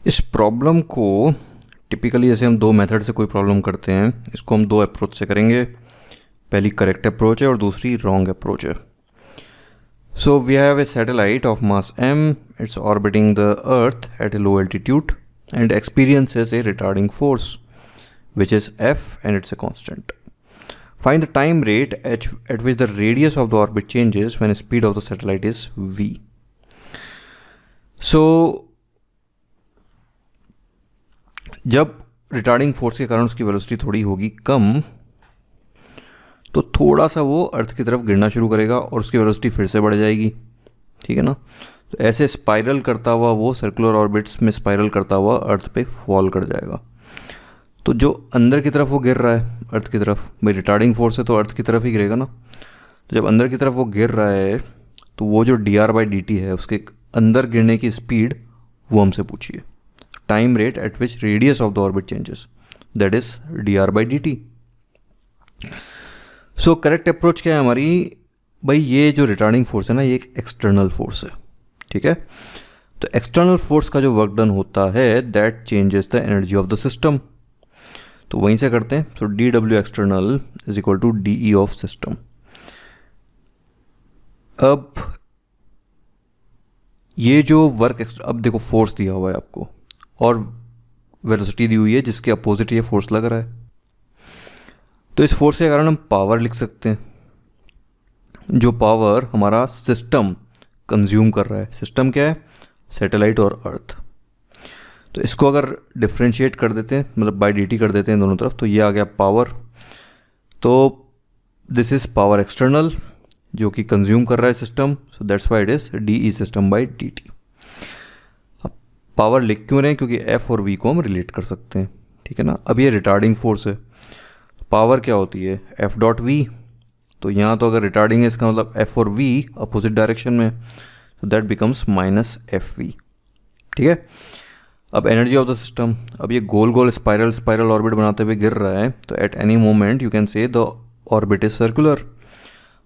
इस प्रॉब्लम को टिपिकली जैसे हम दो मेथड से कोई प्रॉब्लम करते हैं, इसको हम दो अप्रोच से करेंगे। पहली करेक्ट अप्रोच है और दूसरी रॉन्ग अप्रोच है। So we have a satellite of mass m, it's orbiting the earth at a low altitude and experiences a retarding force which is f and it's a constant. Find the time rate at which the radius of the orbit changes when speed of the satellite is v. So जब retarding force के कारण उसकी velocity थोड़ी होगी कम, तो थोड़ा सा वो अर्थ की तरफ गिरना शुरू करेगा और उसकी वेलोसिटी फिर से बढ़ जाएगी। ठीक है ना। तो ऐसे स्पाइरल करता हुआ वो सर्कुलर ऑर्बिट्स में स्पाइरल करता हुआ अर्थ पे फॉल कर जाएगा। तो जो अंदर की तरफ वो गिर रहा है अर्थ की तरफ, भाई रिटार्डिंग फोर्स है तो अर्थ की तरफ ही गिरेगा ना। तो जब अंदर की तरफ वो गिर रहा है तो वो जो dr/dt है उसके अंदर गिरने की स्पीड वो हमसे पूछिए। Time rate at which radius of the orbit changes, that is dr/dt। So correct approach क्या है हमारी, भाई ये जो रिटार्डिंग फोर्स है ना ये एक एक्सटर्नल फोर्स है। ठीक है। तो एक्सटर्नल फोर्स का जो वर्क डन होता है that changes the energy of the system. तो वहीं से करते हैं। तो dw external is equal to dE of system. अब ये जो वर्क अब देखो फोर्स दिया हुआ है आपको और वेलोसिटी दी हुई है जिसके अपोजिट ये फोर्स लग रहा है। तो इस फोर्स के कारण हम पावर लिख सकते हैं, जो पावर हमारा सिस्टम कंज्यूम कर रहा है। सिस्टम क्या है, सैटेलाइट और अर्थ। तो इसको अगर डिफ्रेंशिएट कर देते हैं, मतलब बाय dt कर देते हैं दोनों तरफ, तो ये आ गया पावर। तो दिस इज पावर एक्सटर्नल जो कि कंज्यूम कर रहा है system, so that's why it is dE system by dt। अब पावर लिख क्यों रहे हैं, क्योंकि f और v को हम रिलेट कर सकते हैं। ठीक है ना। अब ये रिटार्डिंग फोर्स है, पावर क्या होती है f.v। तो यहाँ तो अगर रिटार्डिंग है इसका मतलब f और v अपोजिट डायरेक्शन में, तो दैट बिकम्स -fv। ठीक है। अब एनर्जी ऑफ द सिस्टम, अब ये गोल गोल स्पाइरल ऑर्बिट बनाते हुए गिर रहा है, तो at any moment you can say the orbit is circular,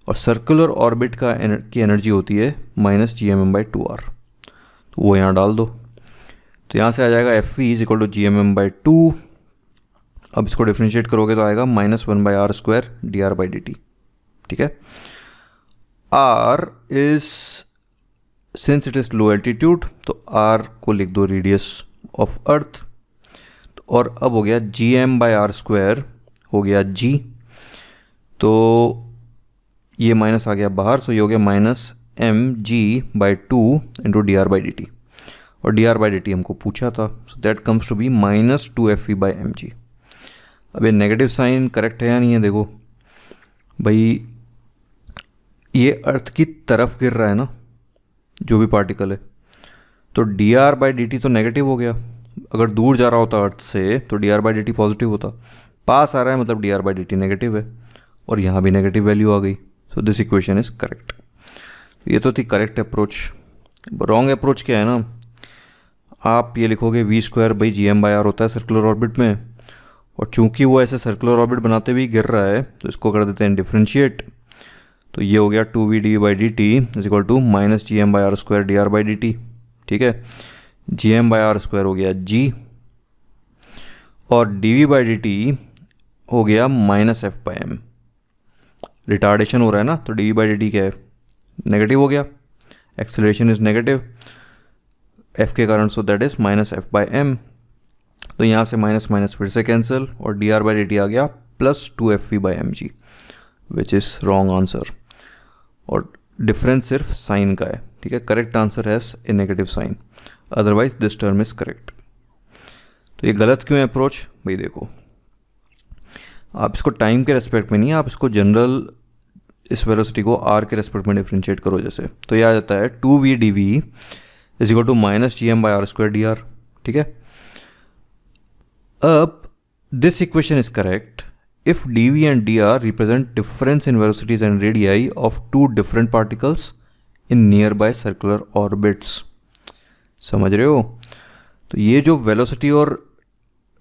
और सर्कुलर ऑर्बिट की एनर्जी होती है -gmm/2r। तो वो यहाँ डाल दो, तो यहाँ से आ जाएगा fv is equal to gmm/2। अब इसको डिफ्रेंशिएट करोगे तो आएगा -1/r² dr/dt। ठीक है। r is, since it is low altitude तो r को लिख दो रेडियस ऑफ अर्थ। और अब हो गया gm/r² हो गया g, तो ये माइनस आ गया बाहर, सो ये हो गया -mg/2 इंटू dr/dt। और dr/dt हमको पूछा था, so that comes to be -2fv/mg। अब ये नेगेटिव साइन करेक्ट है या नहीं है, देखो भाई ये अर्थ की तरफ गिर रहा है ना जो भी पार्टिकल है, तो dr/dt तो नेगेटिव हो गया। अगर दूर जा रहा होता अर्थ से तो dr/dt पॉजिटिव होता, पास आ रहा है मतलब dr/dt नेगेटिव है, और यहाँ भी नेगेटिव वैल्यू आ गई। So this equation is correct. ये तो थी करेक्ट अप्रोच। रॉन्ग अप्रोच क्या है ना, आप ये लिखोगे v²/gm/r होता है सर्कुलर ऑर्बिट में, और चूंकि वो ऐसे सर्कुलर ऑर्बिट बनाते हुए गिर रहा है तो इसको कर देते हैं डिफ्रेंशिएट। तो ये हो गया 2v/dt is equal to -gm/r² dr/dt। ठीक है। gm/r² हो गया g, और dv/dt हो गया -f/m। रिटार्डेशन हो रहा है ना, तो dv/dt क्या है, नेगेटिव हो गया, एक्सेलरेशन इज नेगेटिव f के कारण, सो दैट इज -f/m। तो यहाँ से माइनस माइनस फिर से कैंसिल, और dr/dt आ गया +2fv/mg, which is wrong answer. और डिफरेंस सिर्फ साइन का है। ठीक है। Correct answer has a negative sign, otherwise this term is correct. तो ये गलत क्यों है अप्रोच, भाई देखो आप इसको टाइम के रेस्पेक्ट में नहीं, आप इसको जनरल इस वेलोसिटी को r के रेस्पेक्ट में डिफ्रेंशिएट करो जैसे, तो यह आ जाता है 2v dv is equal to -gm/r² dr। ठीक है। अब this equation is correct if dv and dr represent difference in velocities and radii of two different particles in nearby circular orbits। समझ रहे हो। तो ये जो वेलोसिटी और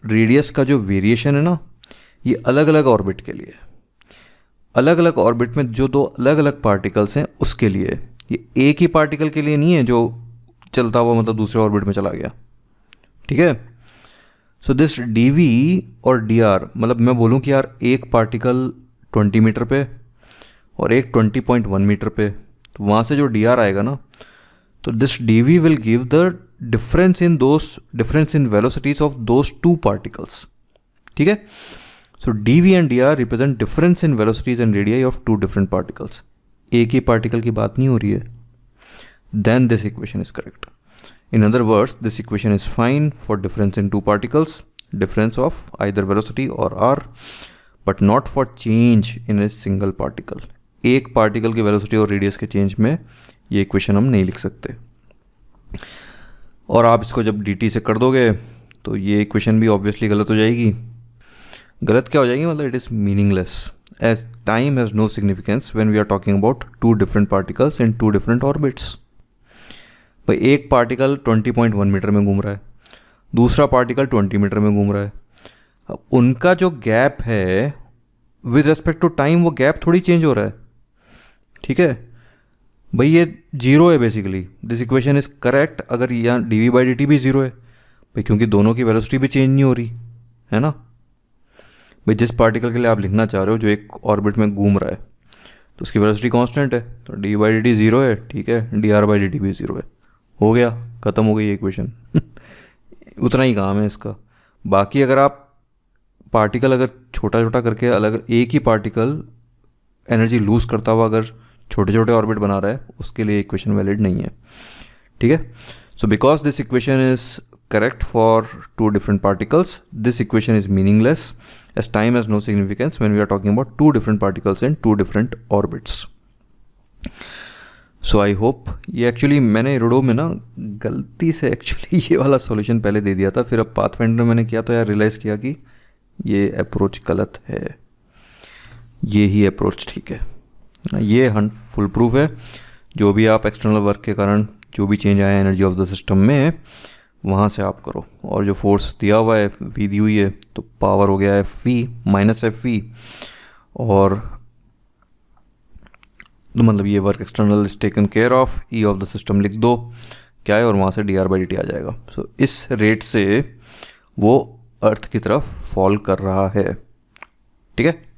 रेडियस का जो वेरिएशन है ना, ये अलग अलग ऑर्बिट के लिए, अलग अलग ऑर्बिट में जो दो अलग अलग पार्टिकल्स हैं उसके लिए। ये एक ही पार्टिकल के लिए नहीं है जो चलता हुआ मतलब दूसरे ऑर्बिट में चला गया। ठीक है। सो दिस डी वी और डी आर, मतलब मैं बोलूँ कि यार एक पार्टिकल 20 मीटर पे और एक 20.1 मीटर पे, तो वहाँ से जो डी आर आएगा ना, तो this D V will give the difference in velocities of those two particles. ठीक है। So D V and D R represent difference in velocities and radii of two different particles. एक ही particle की बात नहीं हो रही है। Then this equation is correct. In other words, this equation is fine for difference in two particles, difference of either velocity or r, but not for change in a single particle. एक particle की velocity और radius के change में ये equation हम नहीं लिख सकते। और आप इसको जब dt से कर दोगे तो ये इक्वेशन भी ऑब्वियसली गलत हो जाएगी। गलत क्या हो जाएगी, मतलब it is meaningless, as time has no significance when we are talking about two different particles in two different orbits. भाई एक पार्टिकल 20.1 मीटर में घूम रहा है, दूसरा पार्टिकल 20 मीटर में घूम रहा है। अब उनका जो गैप है विद रेस्पेक्ट टू टाइम, वो गैप थोड़ी चेंज हो रहा है। ठीक है भाई, ये जीरो है basically. This equation is correct अगर यहाँ D V by D T भी जीरो है भाई, क्योंकि दोनों की वेलोसिटी भी चेंज नहीं हो रही है ना भाई। जिस पार्टिकल के लिए आप लिखना चाह रहे हो जो एक ऑर्बिट में घूम रहा है, तो उसकी वेलोसिटी कांस्टेंट है, तो D by D T zero है। ठीक है, D R by D T भी जीरो है। हो गया, ख़त्म हो गई ये इक्वेशन। उतना ही काम है इसका। बाकी अगर आप पार्टिकल अगर छोटा छोटा करके अलग, एक ही पार्टिकल एनर्जी लूज़ करता हुआ अगर छोटे छोटे ऑर्बिट बना रहा है, उसके लिए इक्वेशन वैलिड नहीं है। ठीक है। So because this equation is correct for two different particles, this equation is meaningless as time has no significance when we are talking about two different particles in two different orbits. So I hope, ये actually मैंने रोडो में ना गलती से actually ये वाला solution पहले दे दिया था, फिर अब पाथफाइंडर मैंने किया तो यार रियलाइज़ किया कि ये अप्रोच गलत है, ये ही अप्रोच ठीक है। ये फुल प्रूफ है। जो भी आप एक्सटर्नल वर्क के कारण जो भी चेंज आया एनर्जी ऑफ द सिस्टम में, वहाँ से आप करो। और जो फोर्स दिया हुआ है, वी दी हुई है, तो पावर हो गया F V minus F V, और तो मतलब ये work external is taken care of, E of the system लिख दो क्या है, और वहाँ से D R by D T आ जाएगा। सो इस रेट से वो अर्थ की तरफ फॉल कर रहा है। ठीक है।